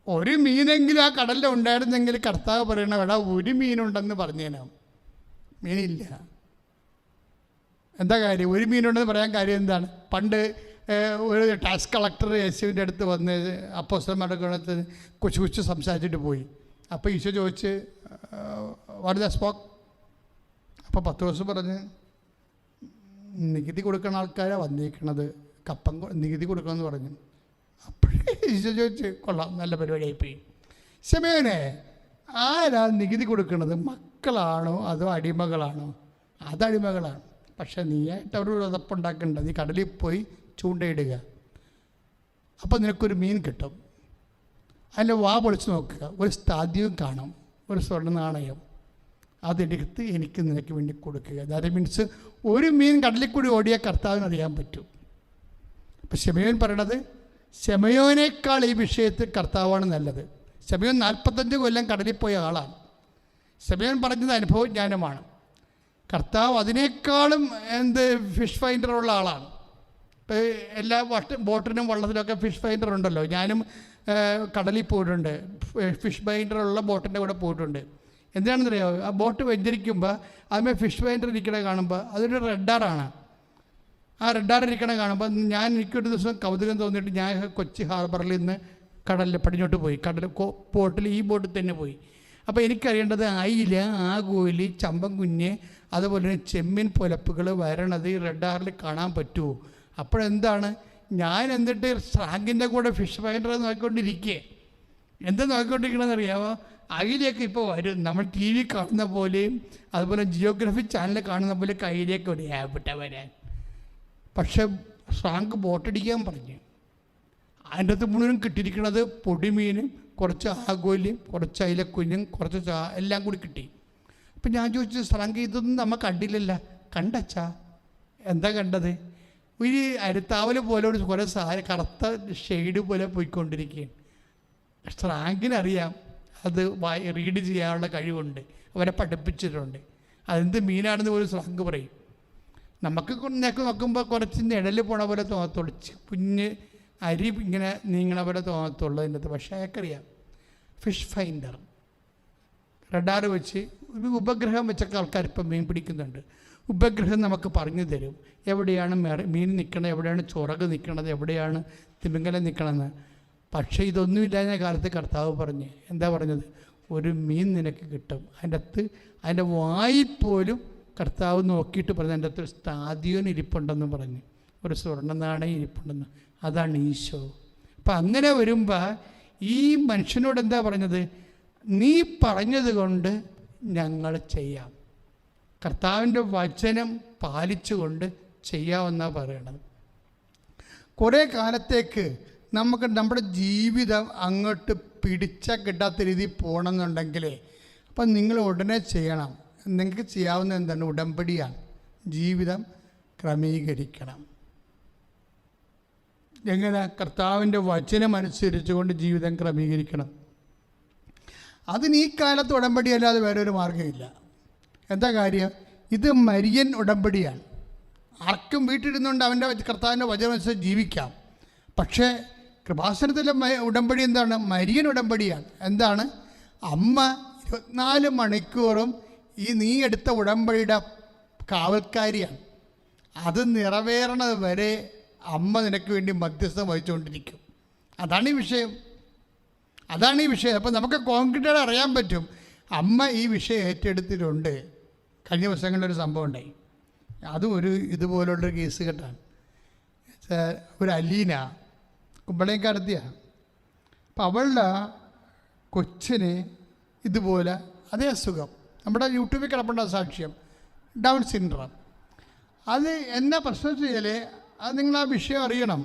ഒരു മീനെങ്കിലും ആ കടലിൽ ഉണ്ടായിരുന്നെങ്കിൽ കർത്താവ് പറയണ എടാ ഒരു മീനുണ്ടെന്ന് പറഞ്ഞേനോ. മീനില്ല. എന്താ കാര്യം? ഒരു മീനുണ്ടെന്ന് പറയാൻ കാര്യം എന്താണ്? പണ്ട് ഒരു ടാക്സ് കളക്ടർ യേശുവിൻ്റെ അടുത്ത് വന്ന് അപ്പോസ്തലന്മാരുടെ ഗുണത്തിൽ കൊച്ചു സംസാരിച്ചിട്ട് പോയി. അപ്പോൾ ഈശോ ചോദിച്ച് വാട്ട് ദ സ്പോക്ക്? അപ്പോൾ പത്രോസ് പറഞ്ഞ് നികുതി കൊടുക്കുന്ന ആൾക്കാരാണ് വന്നിരിക്കണത്, കപ്പം നികുതി കൊടുക്കണമെന്ന് പറഞ്ഞു. അപ്പോഴേ ഈശോ ചോദിച്ച് കൊള്ളാം, നല്ല പരിപാടിയായിപ്പോയി. ശമയോനെ, ആരാ നികുതി കൊടുക്കുന്നത്? മക്കളാണോ അതോ അടിമകളാണോ? അതടിമകളാണ്. പക്ഷെ നീയായിട്ട് അവർ ഉതപ്പുണ്ടാക്കേണ്ടത്. നീ കടലിൽ പോയി ചൂണ്ടയിടുക, അപ്പോൾ നിനക്കൊരു മീൻ കിട്ടും. അതിൻ്റെ വാ പൊളിച്ച് നോക്കുക, ഒരു സ്ഥാദ്യവും കാണും, ഒരു സ്വർണ്ണ നാണയം. അതെടുത്ത് എനിക്ക് നിനക്ക് വേണ്ടി കൊടുക്കുക. ദാറ്റ് മീൻസ് ഒരു മീൻ കടലിൽ കൂടി ഓടിയാൽ കർത്താവിന് അറിയാൻ പറ്റും. അപ്പം ശമയോൻ പറയണത്, ശമയോനേക്കാൾ ഈ വിഷയത്തിൽ കർത്താവാണ് നല്ലത്. ശമയോൻ 45 കൊല്ലം കടലിൽ പോയ ആളാണ്. ശമയോൻ പറഞ്ഞത് അനുഭവജ്ഞാനമാണ്. കർത്താവ് അതിനേക്കാളും ഫിഷ് ഫൈൻഡറുള്ള ആളാണ്. ഇപ്പോൾ എല്ലാ ബോട്ടിനും വള്ളത്തിലൊക്കെ ഫിഷ് ഫൈൻഡർ ഉണ്ടല്ലോ. ഞാനും കടലിൽ പോയിട്ടുണ്ട്, ഫിഷ് ഫൈൻഡറുള്ള ബോട്ടിൻ്റെ കൂടെ പോയിട്ടുണ്ട്. എന്താണെന്നറിയാമോ? ആ ബോട്ട് വെഞ്ചരിക്കുമ്പോൾ അതുമേ ഫിഷ് ഫൈൻഡർ ഇരിക്കണ കാണുമ്പോൾ അതൊരു റെഡാറാണ്. ആ റെഡാർ ഇരിക്കണ കാണുമ്പോൾ എനിക്കൊരു ദിവസം കൗതുകം തോന്നിയിട്ട് ഞാൻ കൊച്ചി ഹാർബറിൽ നിന്ന് കടലിൽ പടിഞ്ഞോട്ട് പോയി. ബോട്ടിൽ ഈ ബോട്ടിൽ തന്നെ പോയി. അപ്പോൾ എനിക്കറിയേണ്ടത് അയില, ആഗോലി, ചമ്പൻ കുഞ്ഞ്, അതുപോലെ തന്നെ ചെമ്മീൻ പുലപ്പുകൾ വരണത് ഈ റെഡാറിൽ കാണാൻ പറ്റുമോ? അപ്പോഴെന്താണ്, ഞാൻ എന്നിട്ട് സ്രാങ്കിൻ്റെ കൂടെ ഫിഷ് ഫൈൻഡർ നോക്കിക്കൊണ്ടിരിക്കുക. എന്താ നോക്കിക്കൊണ്ടിരിക്കണമെന്ന് അറിയാമോ? അയിലേക്ക് ഇപ്പോൾ വരും. നമ്മൾ ടി വി കാണുന്ന പോലെയും അതുപോലെ ജിയോഗ്രഫി ചാനൽ കാണുന്ന പോലെ കയ്യിലേക്ക് ഒരു ആപ്പിട്ട വരാൻ. പക്ഷെ സ്രാങ്ക് ബോട്ടടിക്കാൻ പറഞ്ഞു. അതിൻ്റെ അകത്ത് മുഴുവൻ കിട്ടിയിരിക്കുന്നത് പൊടിമീനും കുറച്ച് ആഗോലിയും കുറച്ച് അയിലക്കുഞ്ഞും കുറച്ച് എല്ലാം കൂടി കിട്ടി. അപ്പം ഞാൻ ചോദിച്ചു, സ്രങ്ക് ഇതൊന്നും നമ്മൾ കണ്ടില്ലല്ലോ. കണ്ടച്ചാ? എന്താ കണ്ടത്? ഒരു അരുത്താവല് പോലെ ഒരു കുറേ കറുത്ത ഷെയ്ഡ് പോലെ പോയിക്കൊണ്ടിരിക്കുകയാണ്. സ്രാങ്കിനറിയാം അത് റീഡ് ചെയ്യാനുള്ള കഴിവുണ്ട്, അവരെ പഠിപ്പിച്ചിട്ടുണ്ട്. അതെന്ത് മീനാണെന്ന് പോലും സ്രാങ്ക് പറയും. നമുക്ക് നോക്കുമ്പോൾ കുറച്ച് നിഴൽ പോണ പോലെ തോന്നത്തുള്ളൂ, കുഞ്ഞ് അരി ഇങ്ങനെ നീങ്ങണ പോലെ തോന്നത്തുള്ളൂ അതിൻ്റെ അകത്ത്. പക്ഷേ അയാൾക്കറിയാം. ഫിഷ് ഫൈൻഡർ റഡാർ വെച്ച് ഒരു ഉപഗ്രഹം വെച്ചൊക്കെ ആൾക്കാർ ഇപ്പം മീൻ പിടിക്കുന്നുണ്ട്. ഉപഗ്രഹം നമുക്ക് പറഞ്ഞു തരും എവിടെയാണ് മീൻ നിൽക്കണത്, എവിടെയാണ് ചൊറക് നിൽക്കണത്, എവിടെയാണ് തിമിംഗലം നിൽക്കണമെന്ന്. പക്ഷേ ഇതൊന്നുമില്ലാഞ്ഞ കാലത്ത് കർത്താവ് പറഞ്ഞ് എന്താ പറഞ്ഞത്? ഒരു മീൻ നിനക്ക് കിട്ടും. അതിൻ്റെ വായിൽ പോലും കർത്താവ് നോക്കിയിട്ട് പറഞ്ഞു, അതിൻ്റെ അകത്ത് ഒരു സ്ഥാദിയോൻ ഇരിപ്പുണ്ടെന്ന് പറഞ്ഞ്, ഒരു സ്വർണ്ണ നാണയം ഇരിപ്പുണ്ടെന്ന്. അതാണ് ഈശോ. അപ്പം അങ്ങനെ വരുമ്പോൾ ഈ മനുഷ്യനോട് എന്താ പറഞ്ഞത്? നീ പറഞ്ഞത് കൊണ്ട് ഞങ്ങൾ ചെയ്യാം. കർത്താവിൻ്റെ വചനം പാലിച്ചുകൊണ്ട് ചെയ്യാമെന്നാണ് പറയണത്. കുറേ കാലത്തേക്ക് നമുക്ക് നമ്മുടെ ജീവിതം അങ്ങോട്ട് പിടിച്ചാൽ കിട്ടാത്ത രീതിയിൽ പോകണമെന്നുണ്ടെങ്കിൽ അപ്പം നിങ്ങൾ ഉടനെ ചെയ്യണം. നിങ്ങൾക്ക് ചെയ്യാവുന്ന എന്താണ്? ഉടമ്പടിയാണ്. ജീവിതം ക്രമീകരിക്കണം. എങ്ങനെ? കർത്താവിൻ്റെ വചനം അനുസരിച്ചുകൊണ്ട് ജീവിതം ക്രമീകരിക്കണം. അതിന് ഈ കാലത്ത് ഉടമ്പടി അല്ലാതെ വേറൊരു മാർഗ്ഗമില്ല. എന്താ കാര്യം? ഇത് മരിയൻ ഉടമ്പടിയാണ്. ആർക്കും വീട്ടിലിരുന്നുകൊണ്ട് അവൻ്റെ കർത്താവിൻ്റെ വചനമനുസരിച്ച് ജീവിക്കാം. പക്ഷേ കൃപാസനത്തിലെ ഉടമ്പടി എന്താണ്? മരിയൻ ഉടമ്പടിയാണ്. എന്താണ്? അമ്മ 24 മണിക്കൂറും നീ എടുത്ത ഉടമ്പടിയുടെ കാവൽക്കാരിയാണ്. അത് നിറവേറണത് വരെ അമ്മ നിനക്ക് വേണ്ടി മധ്യസ്ഥം വഹിച്ചുകൊണ്ടിരിക്കും. അതാണ് ഈ വിഷയം. അപ്പം നമുക്ക് കോൺക്രീറ്റായിട്ട് അറിയാൻ പറ്റും അമ്മ ഈ വിഷയം ഏറ്റെടുത്തിട്ടുണ്ട്. കഴിഞ്ഞ ദിവസങ്ങളിലൊരു സംഭവം ഉണ്ടായി. അതും ഇതുപോലുള്ളൊരു കേസ് കേട്ടാണ്. ഒരു അലീന കുമ്പളേക്കാരത്തിയാണ്. അപ്പം അവളുടെ കൊച്ചിന് ഇതുപോലെ അതേ അസുഖം, നമ്മുടെ യൂട്യൂബിൽ കിടപ്പുണ്ട സാക്ഷ്യം, ഡൗൺ സിൻഡ്രോം. അത് എന്നാ പ്രശ്നം വെച്ചാൽ അത് നിങ്ങൾ ആ വിഷയം അറിയണം.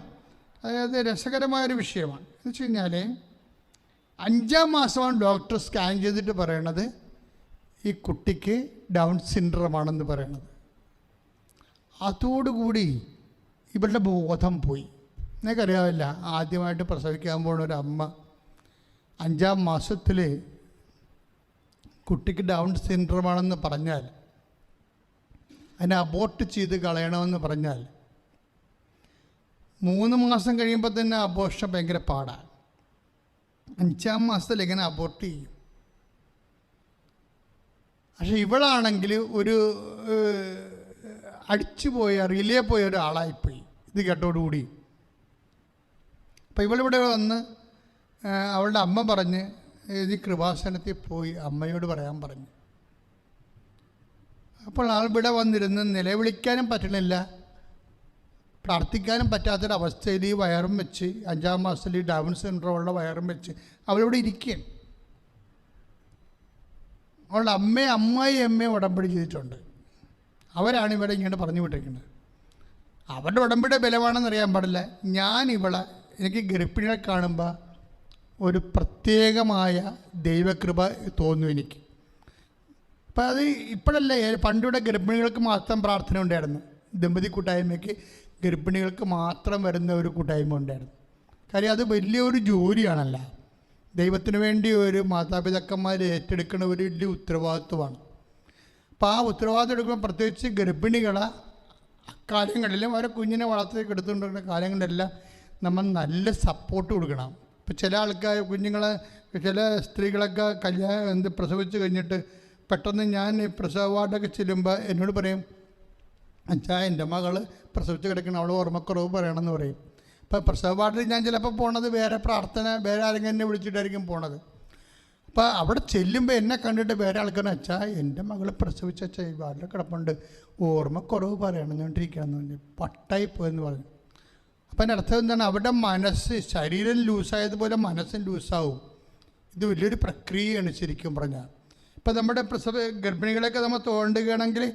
അതായത് രസകരമായൊരു വിഷയമാണ്. എന്ന് വെച്ച് കഴിഞ്ഞാൽ 5-ാം മാസമാണ് ഡോക്ടർ സ്കാൻ ചെയ്തിട്ട് പറയണത് ഈ കുട്ടിക്ക് ഡൗൺ സിൻഡ്രോമാണെന്ന് പറയണത്. അതോടുകൂടി ഇവരുടെ ബോധം പോയി. നിങ്ങൾക്കറിയാവില്ല, ആദ്യമായിട്ട് പ്രസവിക്കാൻ പോകുന്ന ഒരു അമ്മ 5-ാം മാസത്തിൽ കുട്ടിക്ക് ഡൗൺ സിൻഡ്രോമാണെന്ന് പറഞ്ഞാൽ, അതിനെ അബോർട്ട് ചെയ്ത് കളയണമെന്ന് പറഞ്ഞാൽ 3 മാസം കഴിയുമ്പോൾ തന്നെ അബോർഷൻ ഭയങ്കര പാടാണ്. 5-ാം മാസത്തിൽ എങ്ങനെ അബോർട്ട് ചെയ്യും? പക്ഷെ ഇവളാണെങ്കിൽ ഒരു അടിച്ചുപോയ റിലേ പോയ ഒരാളായിപ്പോയി ഇത് കേട്ടോടുകൂടി. അപ്പം ഇവളിവിടെ വന്ന് അവളുടെ അമ്മ പറഞ്ഞ് ഈ കൃപാസനത്തിൽ പോയി അമ്മയോട് പറയാൻ പറഞ്ഞു. അപ്പോൾ ആളിവിടെ വന്നിരുന്ന് നിലവിളിക്കാനും പറ്റണില്ല, പ്രാർത്ഥിക്കാനും പറ്റാത്തൊരവസ്ഥയിൽ ഈ വയറും വെച്ച് 5-ാം മാസത്തിൽ ഈ ഡൗൺ സിൻഡ്രോമുള്ള വയറും വെച്ച് അവളിവിടെ ഇരിക്കുകയാണ്. അവളുടെ അമ്മയും ഉടമ്പടി ചെയ്തിട്ടുണ്ട്. അവരാണ് ഇവരെ ഇങ്ങനെ പറഞ്ഞു വിട്ടിരിക്കുന്നത്. അവരുടെ ഉടമ്പടിയുടെ ബലമാണെന്ന് അറിയാൻ പാടില്ല. എനിക്ക് ഗർഭിണികളെ കാണുമ്പോൾ ഒരു പ്രത്യേകമായ ദൈവകൃപ തോന്നും എനിക്ക്. അപ്പം അത് ഇപ്പോഴല്ല, പണ്ടിവിടെ ഗർഭിണികൾക്ക് മാത്രം പ്രാർത്ഥന ഉണ്ടായിരുന്നു. ദമ്പതി കൂട്ടായ്മയ്ക്ക് ഗർഭിണികൾക്ക് മാത്രം വരുന്ന ഒരു കൂട്ടായ്മ ഉണ്ടായിരുന്നു. കാര്യം അത് വലിയൊരു ജോലിയാണല്ല. ദൈവത്തിന് വേണ്ടി ഒരു മാതാപിതാക്കന്മാർ ഏറ്റെടുക്കുന്ന ഒരു വലിയ ഉത്തരവാദിത്വമാണ്. അപ്പോൾ ആ ഉത്തരവാദിത്വം എടുക്കുമ്പോൾ പ്രത്യേകിച്ച് ഗർഭിണികളെ അക്കാലങ്ങളിലും അവരെ കുഞ്ഞിനെ വളർത്തിയൊക്കെ എടുത്തുകൊണ്ടിരുന്ന കാലങ്ങളിലെല്ലാം നമ്മൾ നല്ല സപ്പോർട്ട് കൊടുക്കണം. ഇപ്പോൾ ചില ആൾക്കാർ ചില സ്ത്രീകളൊക്കെ പ്രസവിച്ച് കഴിഞ്ഞിട്ട് പെട്ടെന്ന് ഞാൻ പ്രസവ വാർഡൊക്കെ ചെല്ലുമ്പോൾ എന്നോട് പറയും, അച്ഛാ എൻ്റെ മകൾ പ്രസവിച്ച് കിടക്കണം, അവൾ ഓർമ്മക്കുറവ് പറയണമെന്ന് പറയും. ഇപ്പോൾ പ്രസവ വാർഡിൽ ഞാൻ ചിലപ്പോൾ പോണത് വേറെ ആരെങ്കിലും എന്നെ വിളിച്ചിട്ടായിരിക്കും പോണത്. അപ്പോൾ അവിടെ ചെല്ലുമ്പോൾ എന്നെ കണ്ടിട്ട് വേറെ ആൾക്കാർ, അച്ഛാ എൻ്റെ മകൾ പ്രസവിച്ച അച്ഛാ ഈ വാർഡിൽ കിടപ്പുണ്ട്, ഓർമ്മക്കുറവ് പറയണമെന്നുകൊണ്ടിരിക്കുകയെന്ന് പറഞ്ഞു, പട്ടായിപ്പോയെന്ന് പറഞ്ഞു. അപ്പം എൻ്റെ അർത്ഥം എന്താണ്? അവിടെ ശരീരം ലൂസായതുപോലെ മനസ്സും ലൂസാവും. ഇത് വലിയൊരു പ്രക്രിയയാണ് ശരിക്കും പറഞ്ഞാൽ. ഇപ്പം നമ്മുടെ ഗർഭിണികളെയൊക്കെ നമ്മൾ തോണ്ടുകയാണെങ്കിൽ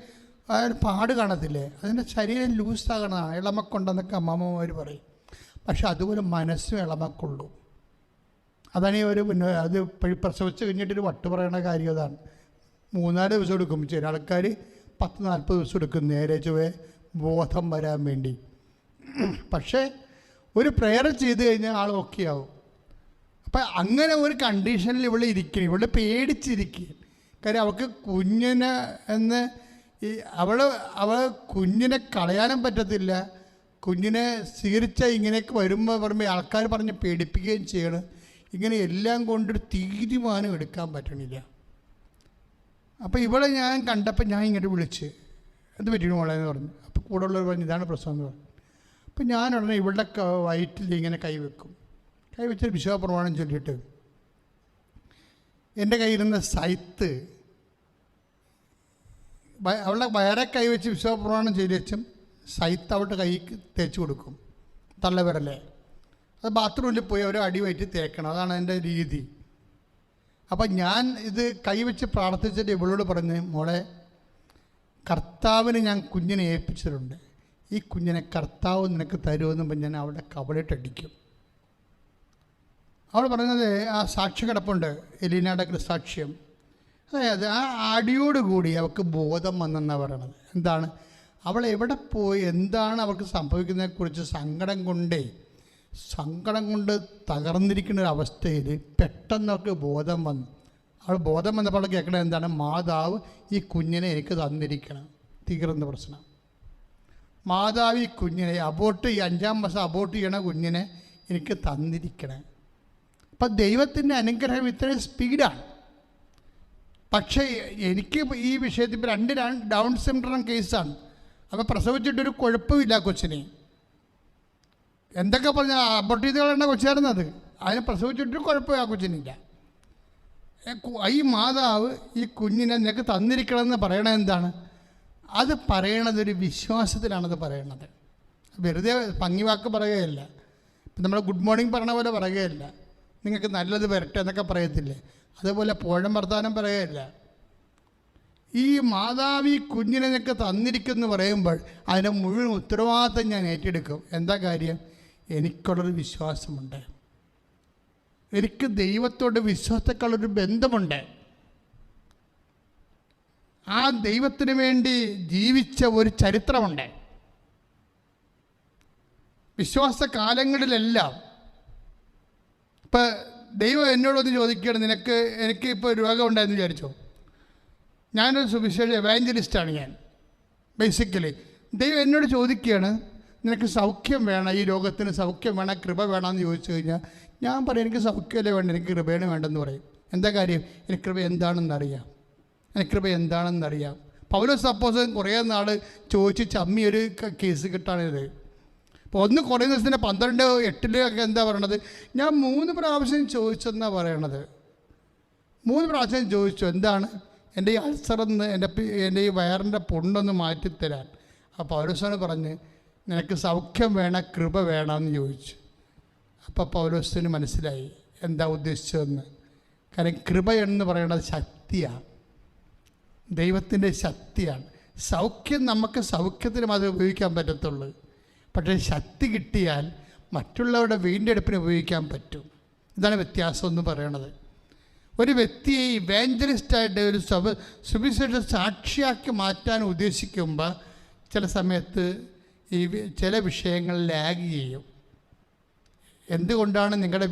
പാട് കാണത്തില്ലേ, അതിൻ്റെ ശരീരം ലൂസാകണം, ഇളമക്കുണ്ടെന്നൊക്കെ അമ്മമ്മമാർ പറയും. പക്ഷെ അതുപോലെ മനസ്സും ഇളമക്കുള്ളൂ. അതാണ് ഈ ഒരു അത് പ്രസവിച്ച് കഴിഞ്ഞിട്ടൊരു വട്ട് പറയണ കാര്യം. അതാണ് 3-4 ദിവസം എടുക്കും. ചില ആൾക്കാർ 10-40 ദിവസം എടുക്കും നേരെ ചൊവ്വേ ബോധം വരാൻ വേണ്ടി. പക്ഷേ ഒരു പ്രെയർ ചെയ്ത് കഴിഞ്ഞാൽ ആൾ ഓക്കെ ആവും. അപ്പം അങ്ങനെ ഒരു കണ്ടീഷനിൽ ഇവിടെ ഇരിക്കണം. ഇവിടെ പേടിച്ചിരിക്കുക. കാര്യം അവൾക്ക് കുഞ്ഞിനെ എന്ന് അവൾ കുഞ്ഞിനെ കളയാനും പറ്റത്തില്ല. കുഞ്ഞിനെ സ്വീകരിച്ചാൽ ഇങ്ങനെയൊക്കെ വരുമ്പോൾ ആൾക്കാർ പറഞ്ഞ് പേടിപ്പിക്കുകയും ചെയ്യണം. ഇങ്ങനെ എല്ലാം കൊണ്ടൊരു തീരുമാനം എടുക്കാൻ പറ്റണില്ല. അപ്പോൾ ഇവിടെ ഞാൻ കണ്ടപ്പോൾ ഞാൻ ഇങ്ങോട്ട് വിളിച്ച് എന്ത് പറ്റിയിട്ട് മോളെന്ന് പറഞ്ഞു. അപ്പോൾ കൂടെ ഉള്ളവർ പറഞ്ഞു ഇതാണ് പ്രശ്നം എന്ന് പറഞ്ഞു. അപ്പം ഞാൻ ഉടനെ ഇവിടെ വയറ്റിൽ ഇങ്ങനെ കൈവെക്കും. കൈവച്ചിട്ട് വിശ്വാസപ്രമാണം ചൊല്ലിയിട്ട് എൻ്റെ കയ്യിലിരുന്ന സൈത്ത് അവളുടെ വയറെ കൈവച്ച് വിശ്വാസപ്രമാണം ചെയ്ത് വെച്ചും സൈത്ത് അവളുടെ കൈ തേച്ച് കൊടുക്കും. തള്ളവിരലേ അത് ബാത്റൂമിൽ പോയി അവരെ അടിവയറ്റി തേക്കണം. അതാണ് എൻ്റെ രീതി. അപ്പം ഞാൻ ഇത് കൈവച്ച് പ്രാർത്ഥിച്ചിട്ട് ഇവളോട് പറഞ്ഞ് മോളെ, കർത്താവിന് ഞാൻ കുഞ്ഞിനെ ഏൽപ്പിച്ചിട്ടുണ്ട്. ഈ കുഞ്ഞിനെ കർത്താവ് നിനക്ക് തരുമെന്ന് പറഞ്ഞ് ഞാൻ അവിടെ കവളിട്ടടിക്കും. അവൾ പറഞ്ഞത് ആ സാക്ഷ്യം കിടപ്പുണ്ട്, എലീനയുടെ സാക്ഷ്യം. അതായത് ആ അടിയോടുകൂടി അവൾക്ക് ബോധം വന്നെന്നാണ് പറയണത്. എന്താണ് അവൾ എവിടെ പോയി, എന്താണ് അവൾക്ക് സംഭവിക്കുന്നതിനെക്കുറിച്ച് സങ്കടം കൊണ്ട് തകർന്നിരിക്കുന്ന ഒരു അവസ്ഥയിൽ പെട്ടെന്ന് അവൾക്ക് ബോധം വന്നു. അവൾ ബോധം വന്നപ്പോൾ അവൾ കേൾക്കണത് എന്താണ്, മാതാവ് ഈ കുഞ്ഞിനെ എനിക്ക് തന്നിരിക്കണം. തീർന്ന പ്രശ്നം. മാതാവ് ഈ കുഞ്ഞിനെ ഈ 5-ാം മാസം അബോർട്ട് ചെയ്യണ കുഞ്ഞിനെ എനിക്ക് തന്നിരിക്കണം. അപ്പം ദൈവത്തിൻ്റെ അനുഗ്രഹം ഇത്രയും സ്പീഡാണ്. പക്ഷേ എനിക്ക് ഈ വിഷയത്തിൽ ഇപ്പോൾ 2 ഡൗൺ സിൻഡ്രോം കേസാണ്. അപ്പോൾ പ്രസവിച്ചിട്ടൊരു കുഴപ്പമില്ല കൊച്ചിനെ. എന്തൊക്കെ പറഞ്ഞാൽ അബോർട്ട് ചെയ്ത് കളയേണ്ട കൊച്ചായിരുന്നത്. അതിനെ പ്രസവിച്ചിട്ടൊരു കുഴപ്പമില്ല കൊച്ചിനില്ല. ഈ മാതാവ് ഈ കുഞ്ഞിനെ നിനക്ക് തന്നിരിക്കണമെന്ന് പറയണത് എന്താണ്? അത് പറയണത് ഒരു വിശ്വാസത്തിലാണത് പറയണത്. വെറുതെ ഭംഗിവാക്ക് പറയുകയല്ല. ഇപ്പം നമ്മൾ ഗുഡ് മോർണിംഗ് പറഞ്ഞ പോലെ പറയുകയല്ല. നിങ്ങൾക്ക് നല്ലത് വരട്ടെ എന്നൊക്കെ പറയത്തില്ലേ, അതുപോലെ പോഴം വർത്താനം പറയുകയല്ല. ഈ മാതാവ് ഈ കുഞ്ഞിനെ നിനക്ക് തന്നിരിക്കുമെന്ന് പറയുമ്പോൾ അതിൻ്റെ മുഴുവൻ ഉത്തരവാദിത്തം ഞാൻ ഏറ്റെടുക്കും. എന്താ കാര്യം? എനിക്കുള്ളൊരു വിശ്വാസമുണ്ട്. എനിക്ക് ദൈവത്തോട് വിശ്വാസത്തേക്കാളൊരു ബന്ധമുണ്ട്. ആ ദൈവത്തിന് വേണ്ടി ജീവിച്ച ഒരു ചരിത്രമുണ്ട്. വിശ്വാസകാലങ്ങളിലെല്ലാം ഇപ്പം ദൈവം എന്നോടൊന്ന് ചോദിക്കുകയാണ്, എനിക്ക് ഇപ്പോൾ രോഗം ഉണ്ടായെന്ന് വിചാരിച്ചോ. ഞാനൊരു സുവിശേഷ എവാഞ്ചലിസ്റ്റാണ്. ഞാൻ ബേസിക്കലി ദൈവം എന്നോട് ചോദിക്കുകയാണ്, നിനക്ക് സൗഖ്യം വേണം, ഈ രോഗത്തിന് സൗഖ്യം വേണം, കൃപ വേണമെന്ന് ചോദിച്ചു കഴിഞ്ഞാൽ ഞാൻ പറയും എനിക്ക് സൗഖ്യമല്ലേ വേണ്ട, എനിക്ക് കൃപയാണ് വേണ്ടെന്ന് പറയും. എന്താ കാര്യം? എനിക്ക് കൃപ എന്താണെന്നറിയാം. പൗലോസ് അപ്പോസ്തലൻ കുറേ നാൾ ചോദിച്ച് ചമ്മി ഒരു കേസ് കിട്ടാണിത്. അപ്പോൾ ഒന്ന് കുറേ ദിവസത്തിന് 12:8 എന്താ പറയണത്, ഞാൻ 3 പ്രാവശ്യം ചോദിച്ചെന്നാണ് പറയണത്. 3 പ്രാവശ്യം ചോദിച്ചു, എന്താണ് എൻ്റെ ഈ അൾസറെന്ന്, എൻ്റെ ഈ വയറിൻ്റെ പുണ്ണൊന്ന് മാറ്റിത്തരാൻ. അപ്പോൾ പൗലോസാണ് പറഞ്ഞ് നിനക്ക് സൗഖ്യം വേണം, കൃപ വേണമെന്ന് ചോദിച്ചു. അപ്പോൾ പൗലോസിന് മനസ്സിലായി എന്താ ഉദ്ദേശിച്ചതെന്ന്. കാരണം കൃപ എന്ന് പറയുന്നത് ശക്തിയാണ്, ദൈവത്തിൻ്റെ ശക്തിയാണ്. സൗഖ്യം നമുക്ക് സൗഖ്യത്തിന് മാത്രമേ ഉപയോഗിക്കാൻ പറ്റത്തുള്ളൂ. പക്ഷേ ശക്തി കിട്ടിയാൽ മറ്റുള്ളവരുടെ വീണ്ടെടുപ്പിന് ഉപയോഗിക്കാൻ പറ്റും. ഇതാണ് വ്യത്യാസം എന്ന് പറയണത്. ഒരു വ്യക്തിയെ ഇവാഞ്ചലിസ്റ്റായിട്ട് ഒരു സുവിശേഷ സാക്ഷിയാക്കി മാറ്റാൻ ഉദ്ദേശിക്കുമ്പോൾ ചില സമയത്ത് ചില വിഷയങ്ങൾ ലാഗ് ചെയ്യും. എന്തുകൊണ്ടാണ് നിങ്ങളുടെ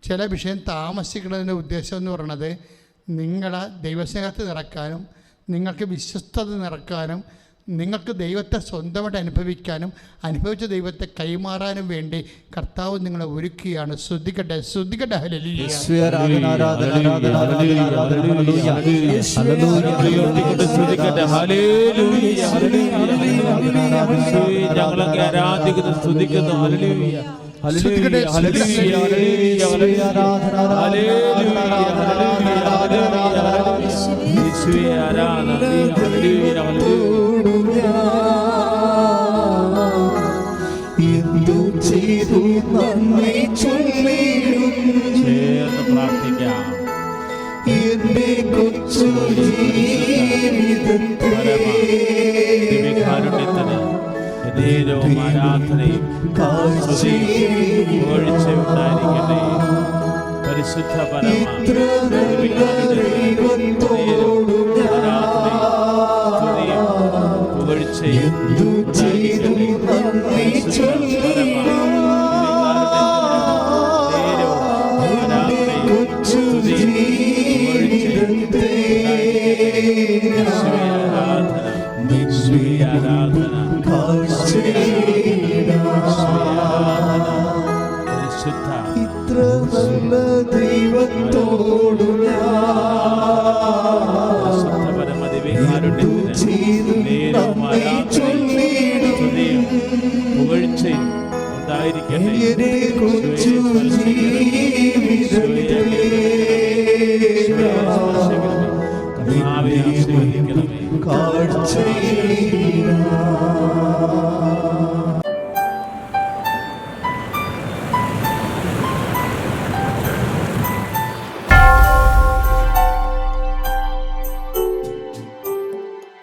ചില വിഷയം താമസിക്കുന്നതിൻ്റെ ഉദ്ദേശം എന്ന് പറയുന്നത്, നിങ്ങളെ ദൈവസ്നേഹത്തിൽ നിറക്കാനും നിങ്ങൾക്ക് വിശ്വസ്തത നിറക്കാനും നിങ്ങൾക്ക് ദൈവത്തെ സ്വന്തമായിട്ട് അനുഭവിക്കാനും അനുഭവിച്ച ദൈവത്തെ കൈമാറാനും വേണ്ടി കർത്താവ് നിങ്ങളെ ഒരുക്കുകയാണ്. ശ്രദ്ധിക്കട്ടെ. ഹല്ലേലൂയ.
ഞങ്ങളെ ആരാധിക്കുന്നു, സ്തുതിക്കുന്നു. ഹല്ലേലൂയ. ഹല്ലേലൂയ. ഹല്ലേലൂയ. ചേർന്ന് പ്രാർത്ഥിക്കാം.
എന്റെ കൊച്ചു ജീവിതത്തിൽ
ദിവ്യകാരുണ്യത്തിന് നേരവും ആരാധനയും ഉണ്ടായിരിക്കട്ടെ. പരിശുദ്ധ
ഇത്ര നല്ല ദൈവത്തോടു ഞാൻ